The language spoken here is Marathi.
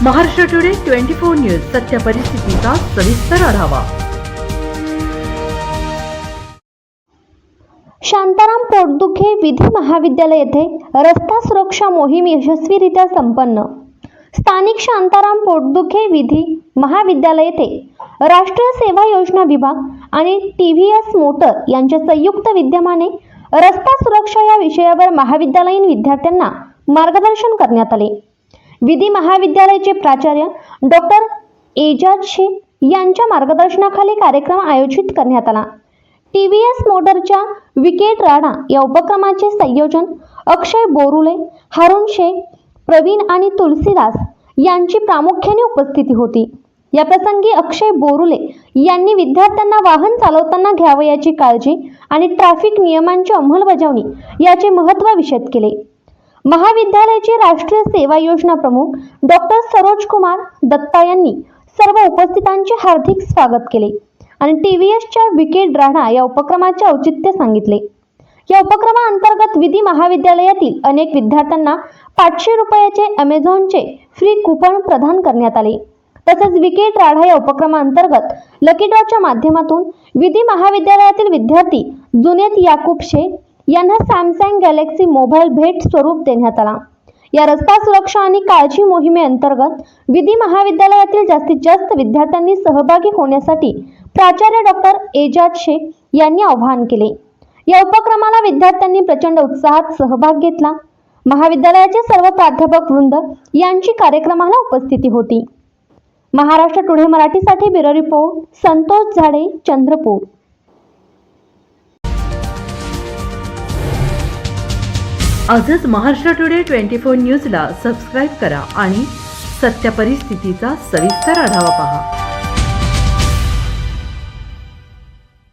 महाराष्ट्र टुडे 24 न्यूज सत्य परिस्थितीचा सविस्तर आढावा। शांताराम पोटदुखे विधी महाविद्यालय येथे रस्ता सुरक्षा मोहीम यशस्वीरित्या संपन्न। स्थानिक शांताराम पोटदुखे विधी महाविद्यालय येथे राष्ट्रीय सेवा योजना विभाग आणि TVS मोटर यांच्या संयुक्त विद्यमाने रस्ता सुरक्षा या विषयावर महाविद्यालयीन विद्यार्थ्यांना मार्गदर्शन करण्यात आले। विधी महाविद्यालयाचे प्राचार्य डॉक्टर एजाज शेख यांच्या मार्गदर्शनाखाली कार्यक्रम आयोजित करण्यात आला। TVS मोटरच्या विकेट राणा या उपक्रमाचे संयोजन अक्षय बोरुले, हारून शेख, प्रवीण आणि तुलसीदास यांची प्रामुख्याने उपस्थिती होती। या प्रसंगी अक्षय बोरुले यांनी विद्यार्थ्यांना वाहन चालवताना घ्यावयाची काळजी आणि ट्रॅफिक नियमांची अंमलबजावणी याचे महत्त्व विशद केले। महाविद्यालयाचे राष्ट्रीय सेवा योजना प्रमुख डॉक्टर सरोज कुमार दत्ता यांनी सर्व उपस्थितांचे हार्दिक स्वागत केले आणि TVSच्या विकेट राणा या उपक्रमाचे औचित्य सांगितले। या उपक्रमाअंतर्गत विधी महाविद्यालयातील अनेक विद्यार्थ्यांना 500 रुपयाचे Amazonचे फ्री कूपन प्रदान करण्यात आले। तसेच विकेट राणा या उपक्रमाअंतर्गत लकी ड्रॉच्या माध्यमातून विधी महाविद्यालयातील विद्यार्थी जुनेद याकूब शेख यांना सॅमसंग गॅलेक्सी मोबाईल भेट स्वरूप देण्यात आला। या रस्ता सुरक्षा आणि काळजी मोहिमेअंतर्गत विधी महाविद्यालयातील जास्तीत जास्त विद्यार्थ्यांनी सहभागी होण्यासाठी प्राचार्य डॉक्टर एजाज शेख यांनी आवाहन केले। या उपक्रमाला विद्यार्थ्यांनी प्रचंड उत्साहात सहभाग घेतला। महाविद्यालयाचे सर्व प्राध्यापक वृंद यांची कार्यक्रमाला उपस्थिती होती। महाराष्ट्र टुडे मराठीसाठी ब्युरो रिपोर्ट संतोष झाडे, चंद्रपूर। आजच महाराष्ट्र टुडे 24 न्यूजला सबस्क्राईब करा आणि सत्य परिस्थितीचा सविस्तर आढावा पहा।